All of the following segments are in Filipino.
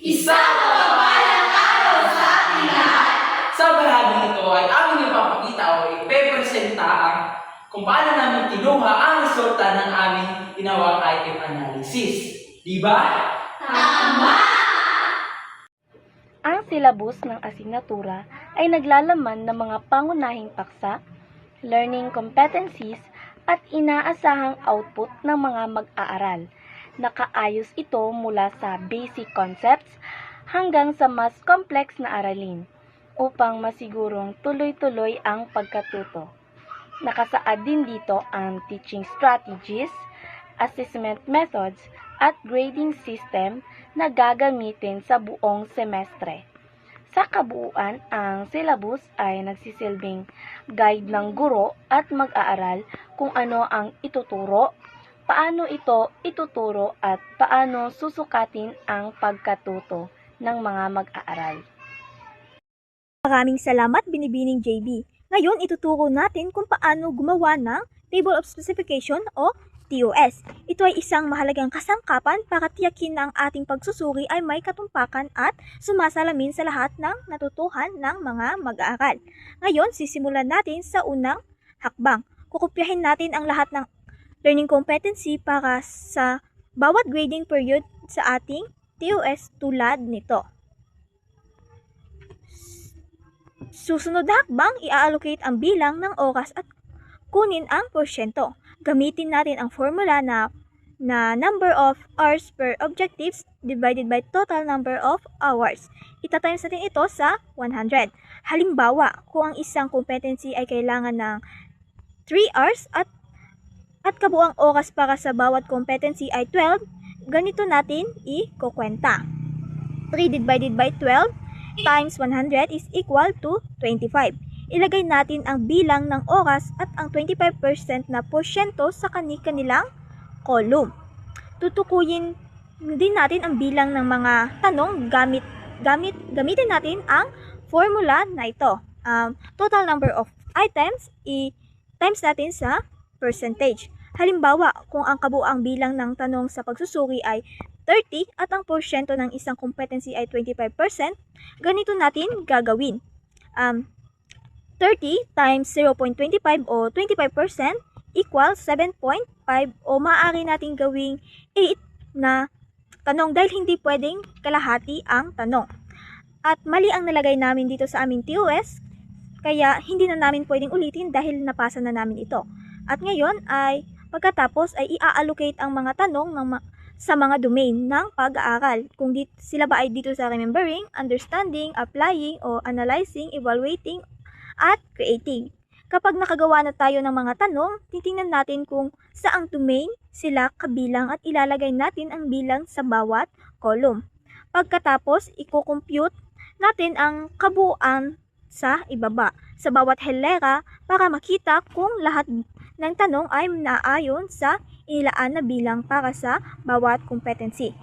Isang mapagpalang araw sa ating lahat! Sa bahaging ito ay aming ipapakita o ipepresenta kung paano namin kinuha ang resulta ng aming ginawang item analysis. Diba? Tama! Ang silabus ng asignatura ay naglalaman ng mga pangunahing paksa, learning competencies, at inaasahang output ng mga mag-aaral. Nakaayos ito mula sa basic concepts hanggang sa mas complex na aralin upang masigurong tuloy-tuloy ang pagkatuto. Nakasaad din dito ang teaching strategies, assessment methods, at grading system na gagamitin sa buong semestre. Sa kabuuan, ang syllabus ay nagsisilbing guide ng guro at mag-aaral kung ano ang ituturo, paano ito ituturo at paano susukatin ang pagkatuto ng mga mag-aaral. Maraming salamat, Binibining JB. Ngayon, ituturo natin kung paano gumawa ng Table of Specification o TOS. Ito ay isang mahalagang kasangkapan para tiyakin na ang ating pagsusuri ay may katumpakan at sumasalamin sa lahat ng natutuhan ng mga mag-aaral. Ngayon, sisimulan natin sa unang hakbang. Kukopyahin natin ang lahat ng learning competency para sa bawat grading period sa ating TOS tulad nito. Susunod na hakbang, i-allocate ang bilang ng oras at kunin ang porsyento. Gamitin natin ang formula na number of hours per objectives divided by total number of hours. Itatimes natin ito sa 100. Halimbawa, kung ang isang competency ay kailangan ng 3 hours at kabuang oras para sa bawat competency ay 12, ganito natin i-kukwenta. 3 divided by 12 times 100 is equal to 25. Ilagay natin ang bilang ng oras at ang 25% na porsyento sa kanilang column. Tutukuyin din natin ang bilang ng mga tanong gamitin natin ang formula na ito. Total number of items i-times natin sa percentage. Halimbawa, kung ang kabuang bilang ng tanong sa pagsusuri ay 30 at ang porsyento ng isang competency ay 25%, ganito natin gagawin. 30 times 0.25 o 25% equals 7.5 o maaari natin gawing 8 na tanong dahil hindi pwedeng kalahati ang tanong. At mali ang nalagay namin dito sa aming TOS, kaya hindi na namin pwedeng ulitin dahil napasa na namin ito. At ngayon ay pagkatapos ay i-allocate ang mga tanong sa mga domain ng pag-aaral. Kung sila ba ay dito sa remembering, understanding, applying, o analyzing, evaluating, at creating. Kapag nakagawa na tayo ng mga tanong, titingnan natin kung saang domain sila kabilang at ilalagay natin ang bilang sa bawat column. Pagkatapos, i-compute natin ang kabuuan sa ibaba sa bawat hilera para makita kung lahat ng tanong ay naayon sa inilaan na bilang para sa bawat competency.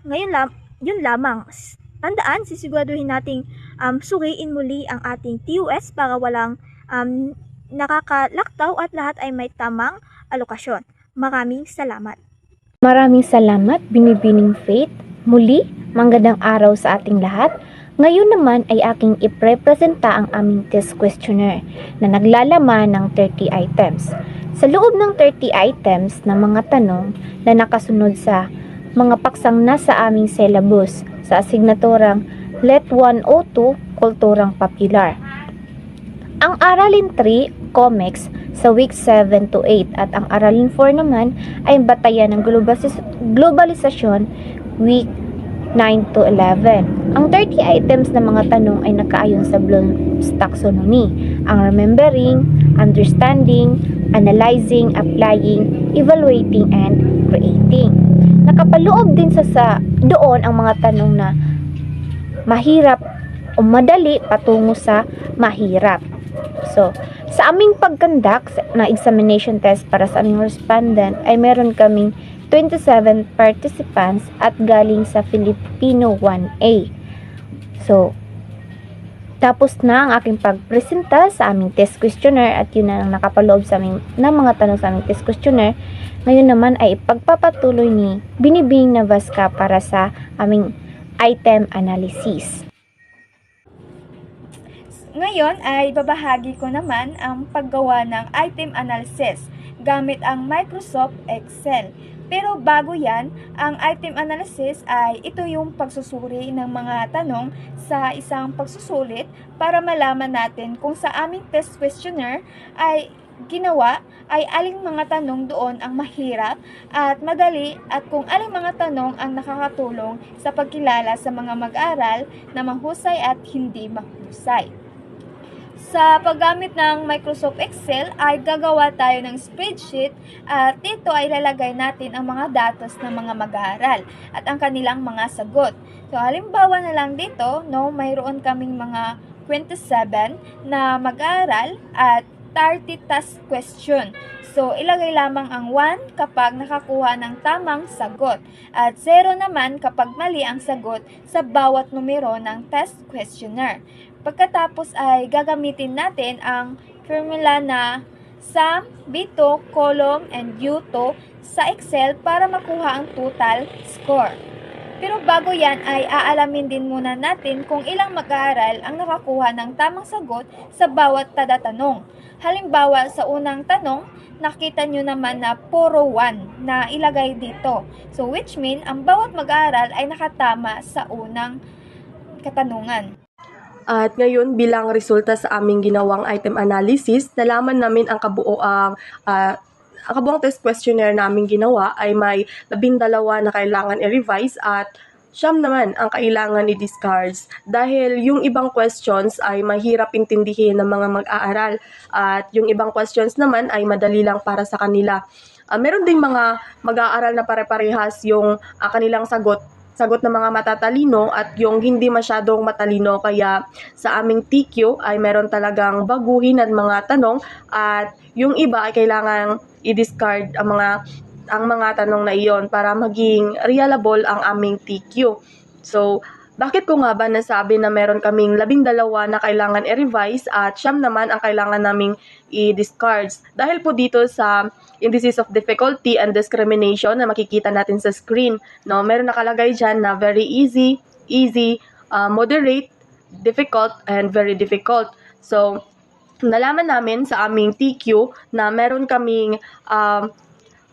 Ngayon yun lamang. Tandaan, sisiguraduhin nating suriin muli ang ating TOS para walang nakakalaktaw at lahat ay may tamang alokasyon. Maraming salamat. Maraming salamat, Binibining Faith. Muli, magandang araw sa ating lahat. Ngayon naman ay aking iprepresenta ang aming test questionnaire na naglalaman ng 30 items. Sa loob ng 30 items ng mga tanong na nakasunod sa mga paksang nasa aming syllabus sa asignaturang Let 102, Kulturang Popular. Ang Aralin 3, Comics, sa week 7 to 8 at ang Aralin 4 naman ay Batayan ng Globalisasyon, week 9 to 11. Ang 30 items na mga tanong ay nakaayon sa Bloom's Taxonomy. Ang remembering, understanding, analyzing, applying, evaluating, and creating. Nakapaloob din sa doon ang mga tanong na mahirap o madali patungo sa mahirap. So, sa aming pag-conduct na examination test para sa aming respondent ay meron kaming 27 participants at galing sa Filipino 1A. So, tapos na ang aking pagpresenta sa aming test questionnaire at yun na ang nakapaloob sa aming na mga tanong sa aming test questionnaire. Ngayon naman ay ipagpapatuloy ni Binibing Navasca para sa aming item analysis. Ngayon ay babahagi ko naman ang paggawa ng item analysis gamit ang Microsoft Excel. Pero bago yan, ang item analysis ay ito yung pagsusuri ng mga tanong sa isang pagsusulit para malaman natin kung sa aming test questionnaire ay ginawa ay aling mga tanong doon ang mahirap at madali at kung aling mga tanong ang nakakatulong sa pagkilala sa mga mag-aral na mahusay at hindi mahusay. Sa paggamit ng Microsoft Excel ay gagawa tayo ng spreadsheet at dito ay lalagay natin ang mga datos ng mga mag-aaral at ang kanilang mga sagot. So halimbawa na lang dito, mayroon kaming mga 27 na mag-aaral at 30 task question. So ilagay lamang ang 1 kapag nakakuha ng tamang sagot at 0 naman kapag mali ang sagot sa bawat numero ng test questionnaire. Pagkatapos ay gagamitin natin ang formula na sum, B2, column, and U2 sa Excel para makuha ang total score. Pero bago yan ay aalamin din muna natin kung ilang mag-aaral ang nakakuha ng tamang sagot sa bawat tadatanong. Halimbawa sa unang tanong, nakita nyo naman na puro 1 na ilagay dito. So which mean ang bawat mag-aaral ay nakatama sa unang katanungan. At ngayon, bilang resulta sa aming ginawang item analysis, nalaman namin ang kabuoang test questionnaire naming ginawa ay may 12 na kailangan i-revise at 9 naman ang kailangan i-discards dahil yung ibang questions ay mahirap intindihin ng mga mag-aaral at yung ibang questions naman ay madali lang para sa kanila. Meron ding mga mag-aaral na pare-parehas yung kanilang sagot ng mga matatalino at yung hindi masyadong matalino, kaya sa aming TQ ay meron talagang baguhin at mga tanong at yung iba ay kailangang i-discard ang mga tanong na iyon para maging reliable ang aming TQ. So, bakit ko nga ba nasabi na meron kaming 12 na kailangan i-revise at 9 naman ang kailangan naming i-discards? Dahil po dito sa indices of difficulty and discrimination na makikita natin sa screen, meron nakalagay dyan na very easy, moderate, difficult, and very difficult. So, nalaman namin sa aming TQ na meron kaming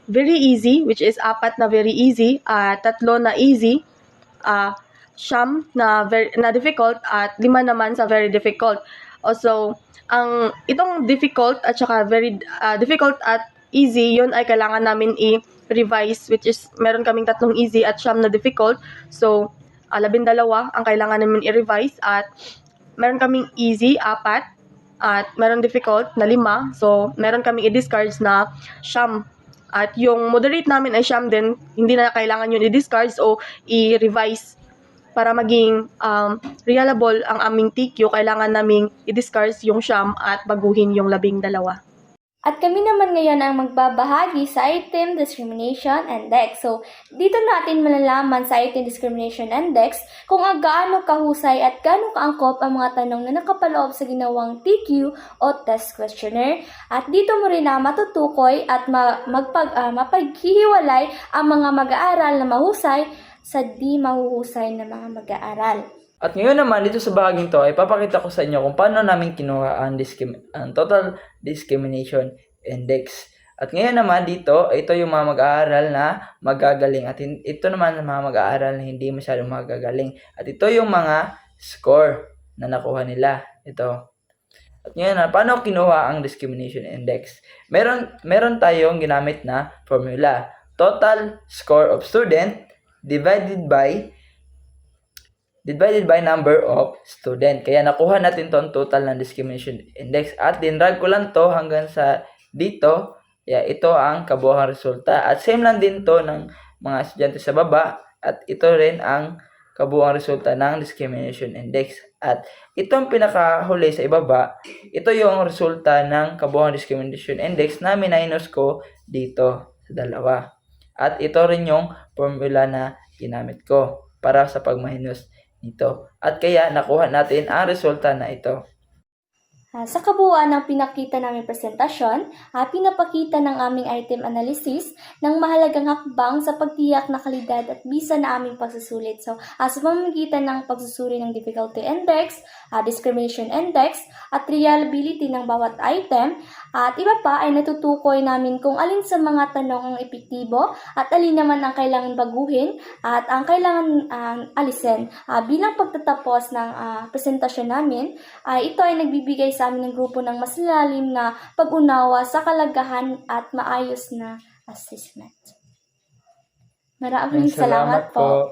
very easy, which is 4 na very easy, 3 na easy, 9 na difficult at 5 naman sa very difficult. Also, itong difficult at saka very difficult at easy, yun ay kailangan namin i-revise, which is meron kaming 3 easy at 9 na difficult. So, 12 ang kailangan namin i-revise at meron kaming easy 4 at meron difficult na 5. So, meron kaming i-discards na 9. At yung moderate namin ay 9 din, hindi na kailangan yun i-discards o i-revise. Para maging reliable ang aming TQ, kailangan naming i-discards yung 9 at baguhin yung 12. At kami naman ngayon ang magbabahagi sa Item Discrimination Index. So, dito natin malalaman sa Item Discrimination Index kung gaano kahusay at gaano kaangkop ang mga tanong na nakapaloob sa ginawang TQ o Test Questionnaire. At dito mo rin na matutukoy at mapaghihiwalay ang mga mag-aaral na mahusay sa di mahuhusay na mga mag-aaral. At ngayon naman, dito sa bahaging to, ay papakita ko sa inyo kung paano namin kinuha ang Total Discrimination Index. At ngayon naman dito, ito yung mga mag-aaral na magagaling. At ito naman ang mga mag-aaral na hindi masyadong magagaling. At ito yung mga score na nakuha nila. Ito. At ngayon na, paano kinuha ang Discrimination Index? Meron tayong ginamit na formula. Total score of student divided by number of student. Kaya nakuha natin to ang total ng discrimination index. At dinrag ko lang to hanggang sa dito. Ito ang kabuuang resulta. At same lang din to ng mga estudyante sa baba. At ito rin ang kabuuang resulta ng discrimination index. At itong pinakahuli sa ibaba, ito yung resulta ng kabuuang discrimination index na minus ko dito sa dalawa. At ito rin yung formula na ginamit ko para sa pagmahinus nito. At kaya nakuha natin ang resulta na ito. Sa kabuuan ng pinakita naming presentasyon, pinapakita ng aming item analysis ng mahalagang hakbang sa pagtiyak na kalidad at bisa na aming pagsusulit. So, sa pamamagitan ng pagsusuri ng difficulty index, discrimination index, at reliability ng bawat item, at iba pa ay natutukoy namin kung alin sa mga tanong ang epektibo at alin naman ang kailangan baguhin at ang kailangan alisin. Bilang pagtatapos ng presentasyon namin, ito ay nagbibigay sa amin ng grupo ng mas lalim na pag-unawa sa kalagahan at maayos na assessment. Maraming salamat po.